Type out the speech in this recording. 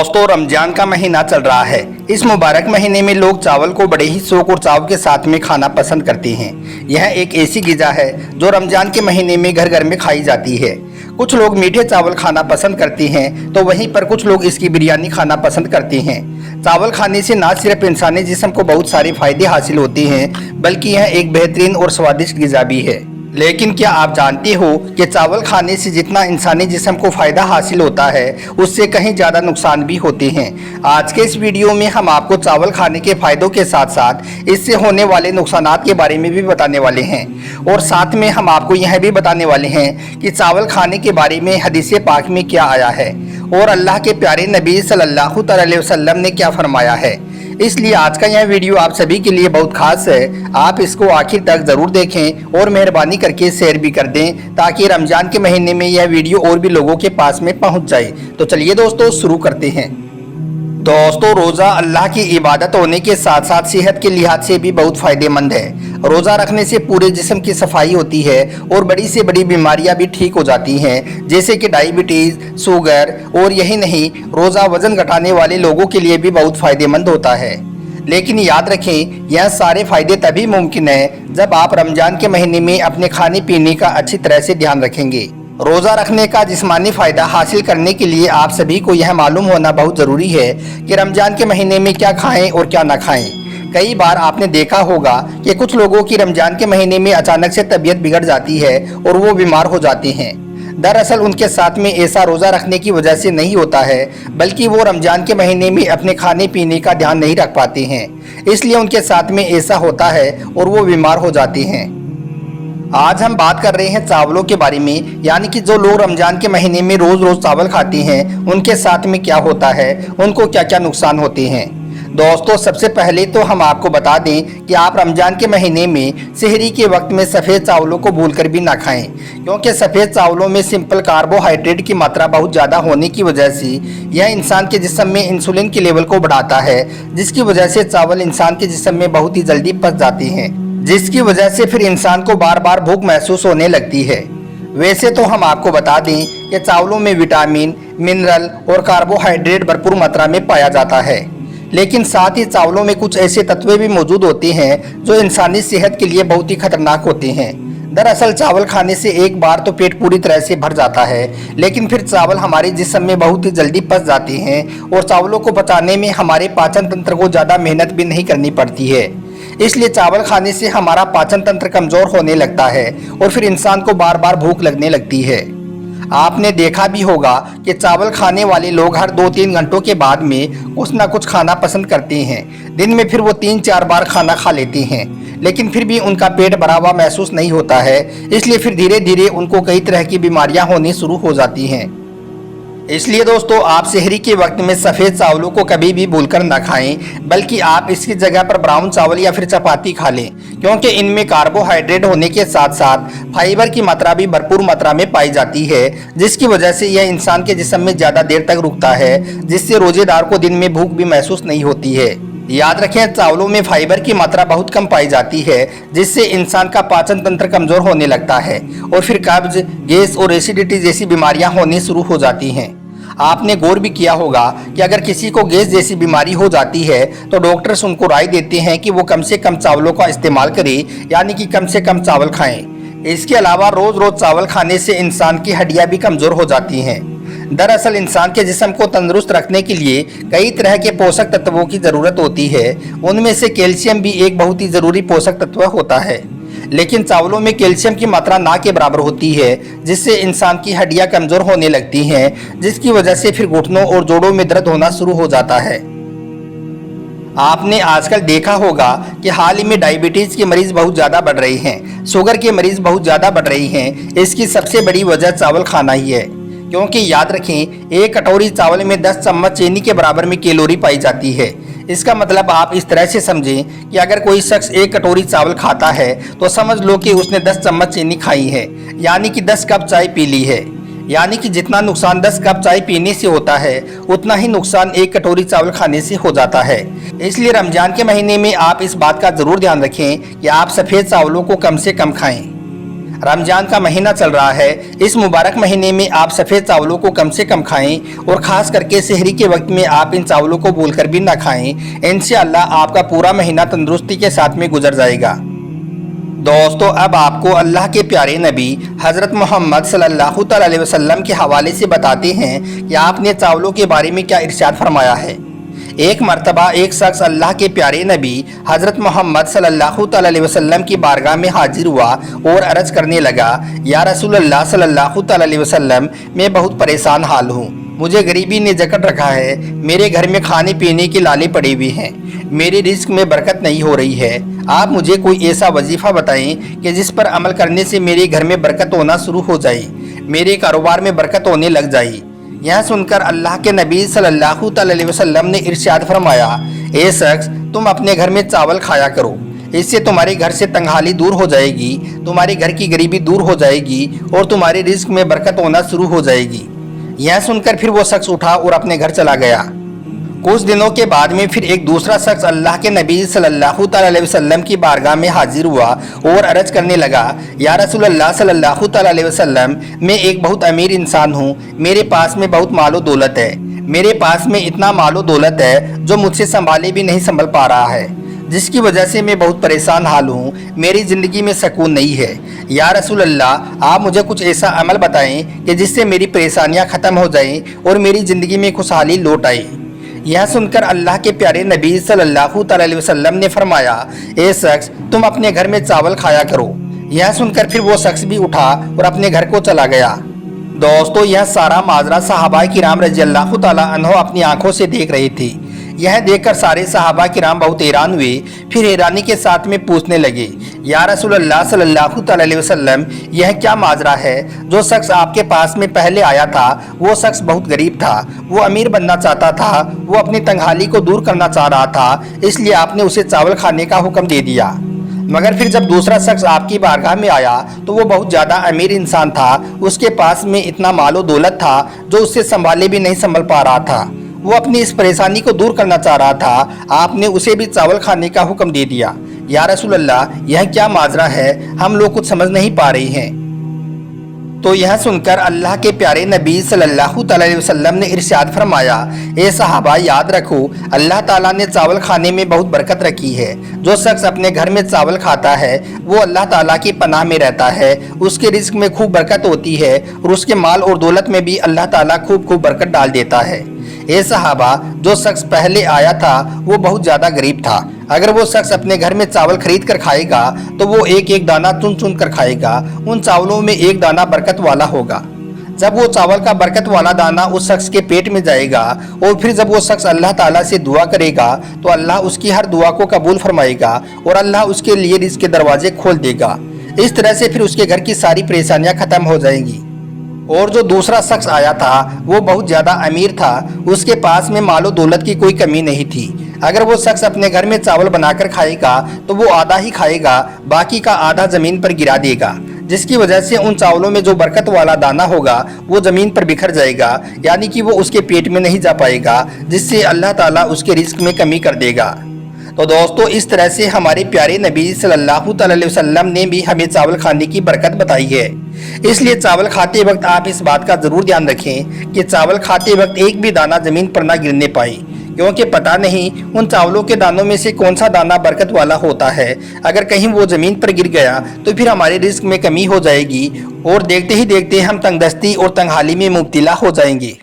दोस्तों, रमजान का महीना चल रहा है। इस मुबारक महीने में लोग चावल को बड़े ही शौक और चाव के साथ में खाना पसंद करते हैं। यह एक ऐसी ग़िज़ा है जो रमजान के महीने में घर घर में खाई जाती है। कुछ लोग मीठे चावल खाना पसंद करते हैं तो वहीं पर कुछ लोग इसकी बिरयानी खाना पसंद करते हैं। चावल खाने से न सिर्फ इंसानी जिस्म को बहुत सारे फायदे हासिल होते हैं बल्कि यह एक बेहतरीन और स्वादिष्ट ग़िज़ा भी है। लेकिन क्या आप जानते हो कि चावल खाने से जितना इंसानी जिस्म को फ़ायदा हासिल होता है उससे कहीं ज़्यादा नुकसान भी होते हैं। आज के इस वीडियो में हम आपको चावल खाने के फ़ायदों के साथ साथ इससे होने वाले नुकसानात के बारे में भी बताने वाले हैं और साथ में हम आपको यह भी बताने वाले हैं कि चावल खाने के बारे में हदीस पाक में क्या आया है और अल्लाह के प्यारे नबी सल्लल्लाहु अलैहि वसल्लम ने क्या फरमाया है। इसलिए आज का यह वीडियो आप सभी के लिए बहुत खास है। आप इसको आखिर तक ज़रूर देखें और मेहरबानी करके शेयर भी कर दें ताकि रमज़ान के महीने में यह वीडियो और भी लोगों के पास में पहुंच जाए। तो चलिए दोस्तों शुरू करते हैं। दोस्तों, रोज़ा अल्लाह की इबादत होने के साथ साथ सेहत के लिहाज से भी बहुत फ़ायदेमंद है। रोज़ा रखने से पूरे जिस्म की सफाई होती है और बड़ी से बड़ी बीमारियां भी ठीक हो जाती हैं, जैसे कि डायबिटीज़, शुगर। और यही नहीं, रोज़ा वज़न घटाने वाले लोगों के लिए भी बहुत फ़ायदेमंद होता है। लेकिन याद रखें, यह सारे फ़ायदे तभी मुमकिन है जब आप रमज़ान के महीने में अपने खाने पीने का अच्छी तरह से ध्यान रखेंगे। रोज़ा रखने का जिस्मानी फ़ायदा हासिल करने के लिए आप सभी को यह मालूम होना बहुत ज़रूरी है कि रमज़ान के महीने में क्या खाएं और क्या ना खाएं। कई बार आपने देखा होगा कि कुछ लोगों की रमज़ान के महीने में अचानक से तबीयत बिगड़ जाती है और वो बीमार हो जाते हैं। दरअसल उनके साथ में ऐसा रोज़ा रखने की वजह से नहीं होता है, बल्कि वो रमज़ान के महीने में अपने खाने पीने का ध्यान नहीं रख पाते हैं, इसलिए उनके साथ में ऐसा होता है और वो बीमार हो जाते हैं। आज हम बात कर रहे हैं चावलों के बारे में, यानी कि जो लोग रमज़ान के महीने में रोज़ रोज़ चावल खाते हैं उनके साथ में क्या होता है, उनको क्या क्या नुकसान होते हैं। दोस्तों, सबसे पहले तो हम आपको बता दें कि आप रमज़ान के महीने में सेहरी के वक्त में सफ़ेद चावलों को भूलकर भी ना खाएं, क्योंकि सफ़ेद चावलों में सिंपल कार्बोहाइड्रेट की मात्रा बहुत ज़्यादा होने की वजह से यह इंसान के जिस्म में इंसुलिन के लेवल को बढ़ाता है, जिसकी वजह से चावल इंसान के जिस्म में बहुत ही जल्दी पच जाते हैं, जिसकी वजह से फिर इंसान को बार बार भूख महसूस होने लगती है। वैसे तो हम आपको बता दें कि चावलों में विटामिन, मिनरल और कार्बोहाइड्रेट भरपूर मात्रा में पाया जाता है, लेकिन साथ ही चावलों में कुछ ऐसे तत्व भी मौजूद होते हैं जो इंसानी सेहत के लिए बहुत ही खतरनाक होते हैं। दरअसल चावल खाने से एक बार तो पेट पूरी तरह से भर जाता है, लेकिन फिर चावल हमारे जिस्म में बहुत ही जल्दी पच जाते हैं और चावलों को पचाने में हमारे पाचन तंत्र को ज़्यादा मेहनत भी नहीं करनी पड़ती है। इसलिए चावल खाने से हमारा पाचन तंत्र कमज़ोर होने लगता है और फिर इंसान को बार बार भूख लगने लगती है। आपने देखा भी होगा कि चावल खाने वाले लोग हर 2-3 घंटों के बाद में कुछ ना कुछ खाना पसंद करते हैं। दिन में फिर वो 3-4 बार खाना खा लेते हैं, लेकिन फिर भी उनका पेट भरा हुआ महसूस नहीं होता है, इसलिए फिर धीरे धीरे उनको कई तरह की बीमारियां होनी शुरू हो जाती हैं। इसलिए दोस्तों, आप सेहरी के वक्त में सफ़ेद चावलों को कभी भी भूलकर ना खाएं, बल्कि आप इसकी जगह पर ब्राउन चावल या फिर चपाती खा लें, क्योंकि इनमें कार्बोहाइड्रेट होने के साथ साथ फाइबर की मात्रा भी भरपूर मात्रा में पाई जाती है, जिसकी वजह से यह इंसान के जिस्म में ज़्यादा देर तक रुकता है, जिससे रोजेदार को दिन में भूख भी महसूस नहीं होती है। याद रखें, चावलों में फाइबर की मात्रा बहुत कम पाई जाती है, जिससे इंसान का पाचन तंत्र कमज़ोर होने लगता है और फिर कब्ज, गैस और एसिडिटी जैसी बीमारियां होनी शुरू हो जाती हैं। आपने गौर भी किया होगा कि अगर किसी को गैस जैसी बीमारी हो जाती है तो डॉक्टर्स उनको राय देते हैं कि वो कम से कम चावलों का इस्तेमाल करें, यानी कि कम से कम चावल खाएं। इसके अलावा रोज़ रोज़ चावल खाने से इंसान की हड्डियां भी कमज़ोर हो जाती हैं। दरअसल इंसान के जिस्म को तंदुरुस्त रखने के लिए कई तरह के पोषक तत्वों की ज़रूरत होती है। उनमें से कैल्शियम भी एक बहुत ही ज़रूरी पोषक तत्व होता है, लेकिन चावलों में कैल्शियम की मात्रा ना के बराबर होती है, जिससे इंसान की हड्डियां कमज़ोर होने लगती हैं, जिसकी वजह से फिर घुटनों और जोड़ों में दर्द होना शुरू हो जाता है। आपने आजकल देखा होगा कि हाल ही में डायबिटीज़ के मरीज़ बहुत ज़्यादा बढ़ रहे हैं, शुगर के मरीज़ बहुत ज़्यादा बढ़ रही हैं। इसकी सबसे बड़ी वजह चावल खाना ही है, क्योंकि याद रखें, एक कटोरी चावल में 10 चम्मच चीनी के बराबर में कैलोरी पाई जाती है। इसका मतलब आप इस तरह से समझें कि अगर कोई शख्स एक कटोरी चावल खाता है तो समझ लो कि उसने 10 चम्मच चीनी खाई है, यानी कि 10 कप चाय पी ली है। यानी कि जितना नुकसान 10 कप चाय पीने से होता है उतना ही नुकसान एक कटोरी चावल खाने से हो जाता है। इसलिए रमज़ान के महीने में आप इस बात का ज़रूर ध्यान रखें कि आप सफ़ेद चावलों को कम से कम खाएं। रमजान का महीना चल रहा है। इस मुबारक महीने में आप सफ़ेद चावलों को कम से कम खाएं और ख़ास करके सहरी के वक्त में आप इन चावलों को भूलकर भी ना खाएं। इंशाअल्लाह आपका पूरा महीना तंदुरुस्ती के साथ में गुजर जाएगा। दोस्तों, अब आपको अल्लाह के प्यारे नबी हज़रत मोहम्मद सल्लल्लाहु अलैहि वसल्लम के हवाले से बताते हैं कि आपने चावलों के बारे में क्या इरशाद फरमाया है। एक मर्तबा एक शख्स अल्लाह के प्यारे नबी हज़रत मोहम्मद सल्लल्लाहु अलैहि वसल्लम की बारगाह में हाजिर हुआ और अर्ज़ करने लगा, या रसूलल्लाह सल्लल्लाहु अलैहि वसल्लम, मैं बहुत परेशान हाल हूँ। मुझे गरीबी ने जकड़ रखा है। मेरे घर में खाने पीने की लाले पड़ी हुई हैं। मेरे रिस्क में बरकत नहीं हो रही है। आप मुझे कोई ऐसा वजीफ़ा बताएं कि जिस पर अमल करने से मेरे घर में बरकत होना शुरू हो जाए, मेरे कारोबार में बरकत होने लग जाए। यह सुनकर अल्लाह के नबी सल्लल्लाहु अलैहि वसल्लम ने इरशाद फरमाया, ए शख्स, तुम अपने घर में चावल खाया करो। इससे तुम्हारे घर से तंगहाली दूर हो जाएगी, तुम्हारे घर की गरीबी दूर हो जाएगी और तुम्हारे रिस्क में बरकत होना शुरू हो जाएगी। यह सुनकर फिर वो शख्स उठा और अपने घर चला गया। कुछ दिनों के बाद में फिर एक दूसरा शख्स अल्लाह के नबी सल्लल्लाहु अलैहि वसल्लम की बारगाह में हाजिर हुआ और अर्ज करने लगा, या रसूलल्लाह सल्लल्लाहु अलैहि वसल्लम, मैं एक बहुत अमीर इंसान हूँ। मेरे पास में बहुत मालो दौलत है। मेरे पास में इतना मालो दौलत है जो मुझसे संभाले भी नहीं संभल पा रहा है, जिसकी वजह से मैं बहुत परेशान हाल हूँ। मेरी ज़िंदगी में सुकून नहीं है। या रसूलल्लाह, आप मुझे कुछ ऐसा अमल बताएं कि जिससे मेरी परेशानियाँ ख़त्म हो जाएं और मेरी ज़िंदगी में खुशहाली लौट आए। यह सुनकर अल्लाह के प्यारे नबी सल्लल्लाहु अलैहि वसल्लम ने फरमाया, ए शख्स, तुम अपने घर में चावल खाया करो। यह सुनकर फिर वो शख्स भी उठा और अपने घर को चला गया। दोस्तों, यह सारा माजरा सहाबा किराम रज़ियल्लाहु तआला अन्हु अपनी आंखों से देख रहे थे। यह देखकर सारे सहाबा किराम बहुत हैरान हुए। फिर हैरानी के साथ में पूछने लगे, या रसूलल्लाह सल्लल्लाहु अलैहि वसल्लम, यह क्या माजरा है? जो शख्स आपके पास में पहले आया था वो शख्स बहुत गरीब था, वो अमीर बनना चाहता था, वो अपनी तंगहाली को दूर करना चाह रहा था, इसलिए आपने उसे चावल खाने का हुक्म दे दिया। मगर फिर जब दूसरा शख्स आपकी बारगाह में आया तो वो बहुत ज़्यादा अमीर इंसान था। उसके पास में इतना मालो दौलत था जो उससे संभाले भी नहीं संभल पा रहा था। वो अपनी इस परेशानी को दूर करना चाह रहा था। आपने उसे भी चावल खाने का हुक्म दे दिया। या रसूलल्लाह, यह क्या माजरा है? हम लोग कुछ समझ नहीं पा रहे हैं। तो यह सुनकर अल्लाह के प्यारे नबी सल्लल्लाहु अलैहि वसल्लम ने इरशाद फरमाया, ए सहाबा, याद रखो, अल्लाह ताला ने चावल खाने में बहुत बरकत रखी है। जो शख्स अपने घर में चावल खाता है वो अल्लाह ताला की पनाह में रहता है। उसके रिस्क में खूब बरकत होती है और उसके माल और दौलत में भी अल्लाह ताला खूब खूब बरकत डाल देता है। ए सहाबा, जो शख्स पहले आया था वो बहुत ज़्यादा गरीब था। अगर वो शख्स अपने घर में चावल खरीद कर खाएगा तो वो एक एक दाना चुन चुन कर खाएगा। उन चावलों में एक दाना बरकत वाला होगा। जब वो चावल का बरकत वाला दाना उस शख्स के पेट में जाएगा और फिर जब वो शख्स अल्लाह ताला से दुआ करेगा तो अल्लाह उसकी हर दुआ को कबूल फरमाएगा और अल्लाह उसके लिए रिज़्क़ के दरवाजे खोल देगा। इस तरह से फिर उसके घर की सारी परेशानियाँ ख़त्म हो जाएंगी। और जो दूसरा शख्स आया था वो बहुत ज़्यादा अमीर था। उसके पास में मालो दौलत की कोई कमी नहीं थी। अगर वो शख्स अपने घर में चावल बनाकर खाएगा तो वो आधा ही खाएगा, बाकी का आधा ज़मीन पर गिरा देगा, जिसकी वजह से उन चावलों में जो बरकत वाला दाना होगा वो ज़मीन पर बिखर जाएगा, यानी कि वो उसके पेट में नहीं जा पाएगा, जिससे अल्लाह ताला उसके रिस्क में कमी कर देगा। तो दोस्तों, इस तरह से हमारे प्यारे नबी सल्लल्लाहु अलैहि वसल्लम ने भी हमें चावल खाने की बरकत बताई है। इसलिए चावल खाते वक्त आप इस बात का ज़रूर ध्यान रखें कि चावल खाते वक्त एक भी दाना ज़मीन पर ना गिरने पाए, क्योंकि पता नहीं उन चावलों के दानों में से कौन सा दाना बरकत वाला होता है। अगर कहीं वो ज़मीन पर गिर गया तो फिर हमारे रिस्क में कमी हो जाएगी और देखते ही देखते हम तंगदस्ती और तंगहाली में मुब्तला हो जाएंगे।